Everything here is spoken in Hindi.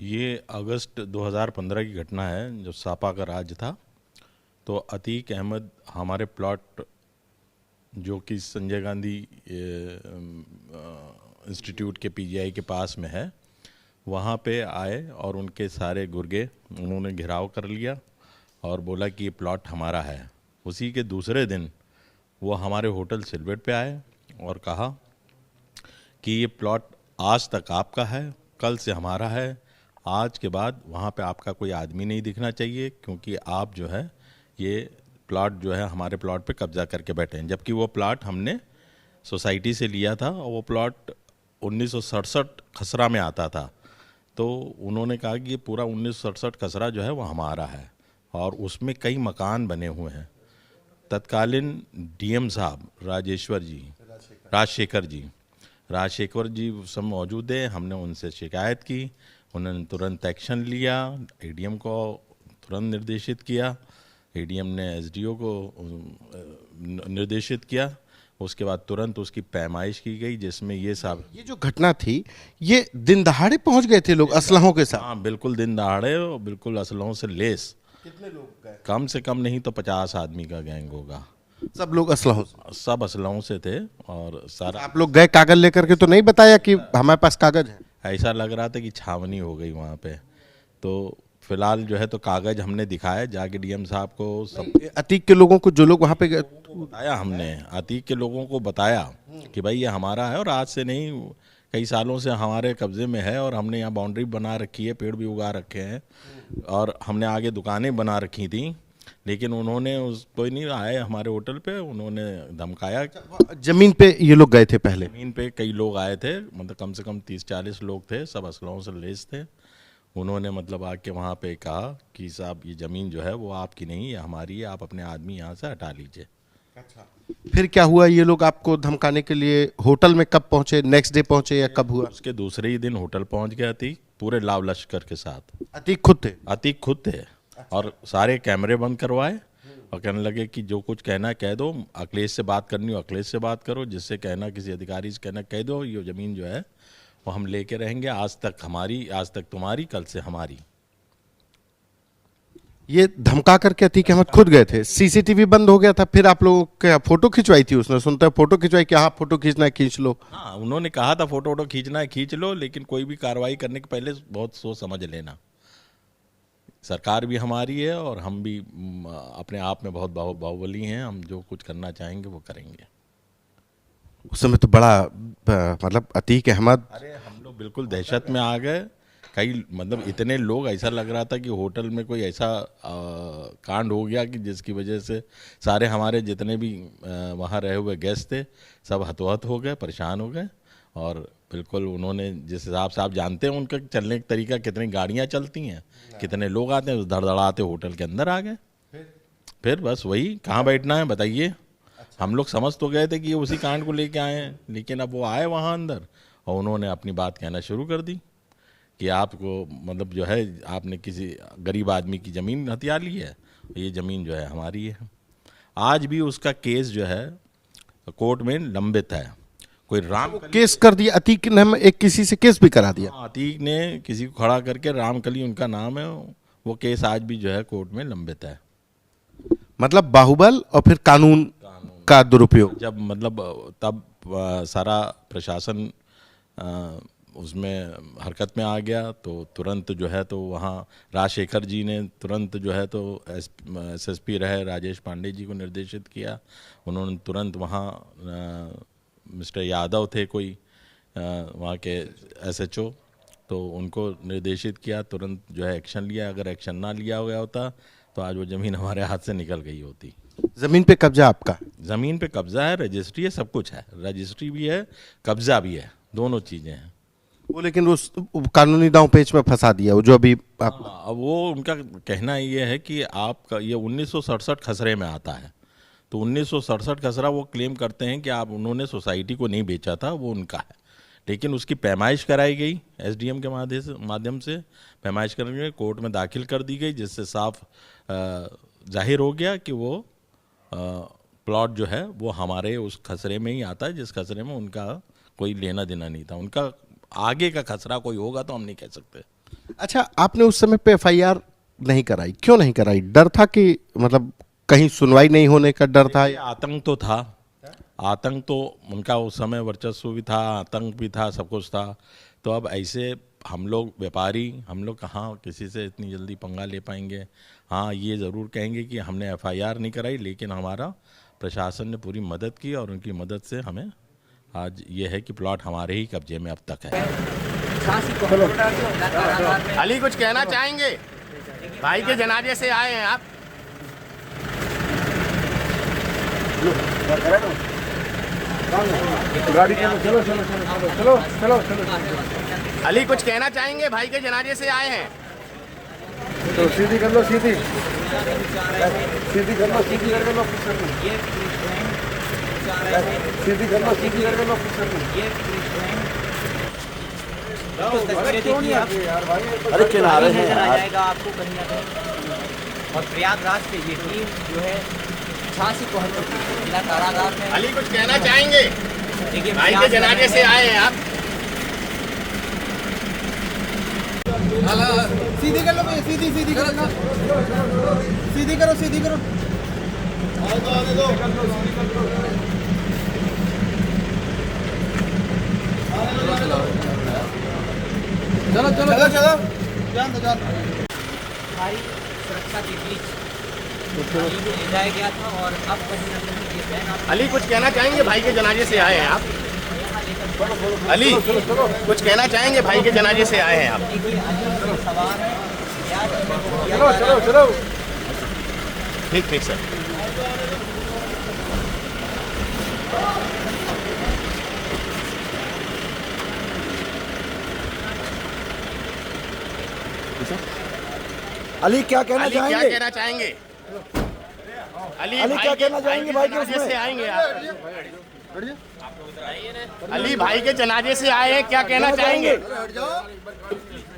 ये अगस्त 2015 की घटना है, जो सापा का राज्य था। तो अतीक अहमद हमारे प्लॉट, जो कि संजय गांधी इंस्टीट्यूट के पीजीआई के पास में है, वहाँ पे आए और उनके सारे गुर्गे उन्होंने घेराव कर लिया और बोला कि ये प्लॉट हमारा है। उसी के दूसरे दिन वो हमारे होटल सिल्वेट पे आए और कहा कि ये प्लॉट आज तक आपका है, कल से हमारा है, आज के बाद वहाँ पे आपका कोई आदमी नहीं दिखना चाहिए, क्योंकि आप जो है ये प्लॉट जो है हमारे प्लॉट पे कब्जा करके बैठे हैं। जबकि वो प्लॉट हमने सोसाइटी से लिया था और वो प्लॉट 1967 खसरा में आता था। तो उन्होंने कहा कि ये पूरा 1967 खसरा जो है वो हमारा है और उसमें कई मकान बने हुए हैं। तत्कालीन डीएम साहब राजशेखर जी उस समय मौजूद है। हमने उनसे शिकायत की, उन्होंने तुरंत एक्शन लिया, एडीएम को तुरंत निर्देशित किया, एडीएम ने एसडीओ को निर्देशित किया। उसके बाद तुरंत उसकी पैमाइश की गई, जिसमें ये सब ये जो घटना थी, ये दिन दहाड़े पहुंच गए थे लोग असलहों के साथ? हाँ, बिल्कुल दिन दहाड़े और बिल्कुल असलहों से लेस। कितने लोग गए? कम से कम नहीं तो 50 आदमी का गैंग होगा। सब लोग असलहों से? सब असलहों से थे और सारा। आप लोग गए कागज लेकर के तो नहीं बताया कि हमारे पास कागज है? ऐसा लग रहा था कि छावनी हो गई वहाँ पे। तो फिलहाल जो है तो कागज हमने दिखाया जाके डीएम साहब को, सब अतीक के लोगों को, जो लोग वहां पे गए, बताया हमने। अतीक के लोगों को बताया कि भाई ये हमारा है और आज से नहीं, कई सालों से हमारे कब्जे में है और हमने यहाँ बाउंड्री बना रखी है, पेड़ भी उगा रखे हैं और हमने आगे दुकानें बना रखी थी। लेकिन उन्होंने उस कोई नहीं आए हमारे होटल पे, उन्होंने धमकाया। जमीन पे ये लोग गए थे पहले? जमीन पे कई लोग आए थे, मतलब कम से कम 30-40 लोग थे, सब असलहों से लेस थे। उन्होंने मतलब आके वहाँ पे कहा कि साहब ये ज़मीन जो है वो आपकी नहीं है, हमारी है, आप अपने आदमी यहाँ से हटा लीजिए। अच्छा, फिर क्या हुआ? ये लोग आपको धमकाने के लिए होटल में कब पहुंचे? नेक्स्ट डे पहुंचे या कब हुआ? उसके दूसरे ही दिन होटल पहुँच गया अतीक, पूरे लाव लश्कर के साथ। अतीक खुद थे? अतीक खुद थे। और सारे कैमरे बंद करवाए और कहने लगे कि जो कुछ कहना कह दो, अखिलेश से बात करनी हो अखिलेश से बात करो, जिससे कहना किसी अधिकारी से कहना कह दो, ये ज़मीन जो है वो हम लेके रहेंगे, आज तक हमारी, आज तक तुम्हारी, कल से हमारी। ये धमका करके अतीक अहमद खुद गए थे? सीसीटीवी बंद हो गया था, फिर आप लोगों के फोटो खिंचवाई थी उसने? सुनता है फोटो खिंचवाई कि हाँ फोटो खींचना है खींच लो। हाँ, उन्होंने कहा था फोटो वोटो खींचना है खींच लो, लेकिन कोई भी कार्रवाई करने के पहले बहुत सोच समझ लेना। सरकार भी हमारी है और हम भी अपने आप में बहुत बाहुबली हैं, हम जो कुछ करना चाहेंगे वो करेंगे। उस समय तो बड़ा मतलब अतीक अहमद, अरे हम लोग बिल्कुल दहशत में आ गए। कई मतलब इतने लोग, ऐसा लग रहा था कि होटल में कोई ऐसा कांड हो गया कि जिसकी वजह से सारे हमारे जितने भी वहाँ रहे हुए गेस्ट थे सब हतोहत हो गए, परेशान हो गए। और बिल्कुल उन्होंने जिस हिसाब से, आप जानते हैं उनका चलने का तरीका, कितनी गाड़ियाँ चलती हैं, कितने लोग आते हैं, उस धड़धड़ाते होटल के अंदर आ गए। फिर बस वही, कहाँ बैठना है बताइए। हम लोग समझ तो गए थे कि ये उसी कांड को लेके आए हैं, लेकिन अब वो आए वहाँ अंदर और उन्होंने अपनी बात कहना शुरू कर दी कि आपको मतलब जो है, आपने किसी गरीब आदमी की ज़मीन हथिया ली है, ये ज़मीन जो है हमारी है। आज भी उसका केस जो है कोर्ट में लंबित है। कोई केस कर दिया अतीक ने? हम एक किसी से केस भी करा दिया? अतीक ने किसी को खड़ा करके, रामकली उनका नाम है, वो केस आज भी जो है कोर्ट में लंबित है। मतलब बाहुबल और फिर कानून का दुरुपयोग। जब मतलब तब सारा प्रशासन उसमें हरकत में आ गया, तो तुरंत जो है तो वहाँ राजशेखर जी ने तुरंत जो है तो एसएसपी रहे राजेश पांडे जी को निर्देशित किया। उन्होंने तुरंत वहाँ मिस्टर यादव थे कोई वहाँ के एसएचओ, तो उनको निर्देशित किया, तुरंत जो है एक्शन लिया। अगर एक्शन ना लिया गया होता तो आज वो ज़मीन हमारे हाथ से निकल गई होती। जमीन पे कब्जा आपका? ज़मीन पे कब्जा है, रजिस्ट्री है, सब कुछ है, रजिस्ट्री भी है, कब्जा भी है, दोनों चीज़ें हैं। वो लेकिन उस कानूनी दांव पेच में फंसा दिया वो, जो अभी आप। अब वो उनका कहना ये है कि आपका ये 1967 खसरे में आता है, तो 1967 खसरा वो क्लेम करते हैं कि आप, उन्होंने सोसाइटी को नहीं बेचा था, वो उनका है। लेकिन उसकी पैमाइश कराई गई एसडीएम के माध्यम से पैमाइश करके कोर्ट में दाखिल कर दी गई, जिससे साफ जाहिर हो गया कि वो प्लॉट जो है वो हमारे उस खसरे में ही आता है, जिस खसरे में उनका कोई लेना देना नहीं था। उनका आगे का खसरा कोई होगा तो हम नहीं कह सकते। अच्छा, आपने उस समय पे एफआईआर नहीं कराई, क्यों नहीं कराई? डर था कि मतलब कहीं सुनवाई नहीं होने का डर था? ये आतंक तो था, आतंक तो उनका उस समय वर्चस्व भी था, आतंक भी था, सब कुछ था। तो अब ऐसे हम लोग व्यापारी, हम लोग कहाँ किसी से इतनी जल्दी पंगा ले पाएंगे। हाँ, ये ज़रूर कहेंगे कि हमने एफआईआर नहीं कराई, लेकिन हमारा प्रशासन ने पूरी मदद की और उनकी मदद से हमें आज ये है कि प्लॉट हमारे ही कब्जे में अब तक है। अली कुछ कहना चाहेंगे? भाई के जनाजे से आए हैं आप। अली कुछ कहना चाहेंगे? भाई के जनाजे से आए हैं। तो सीधी कर लो, सीधी सीधी कर लो, सीधी कर लो, सीधी कर लो, सीधी कर लो। अरे किनारे हैं जाएगा आपको कहीं ना कहीं। और प्रयागराज से ये टीम जो है 86-72 जिला कारागार में। अली कुछ कहना चाहेंगे? देखिए भाई के जनाजे से आए हैं आप। सीधी कर लो भैया, सीधी सीधी करो, सीधी करो, सीधी करो। चलो चलो चलो चलो, जान दो जान दो। भारी सुरक्षा के बीच अली को ले जाया गया था और अब कहीं ना कहीं ये बहन आप अली कुछ कहना चाहेंगे? भाई के जनाजे से आए हैं आप। यहाँ लेकर अली कुछ कहना चाहेंगे? भाई के जनाजे से आए हैं आप। देखिए अली सवार है याद चलो चलो चलो। ठीक ठीक सर। अली क्या कहना अली क्या चाहेंगे? कहना चाहेंगे? अली अली क्या कहना चाहेंगे भाई के जनाजे उसमें? से आएंगे आप। अली भाई के जनाजे से आए हैं, क्या कहना चाहेंगे?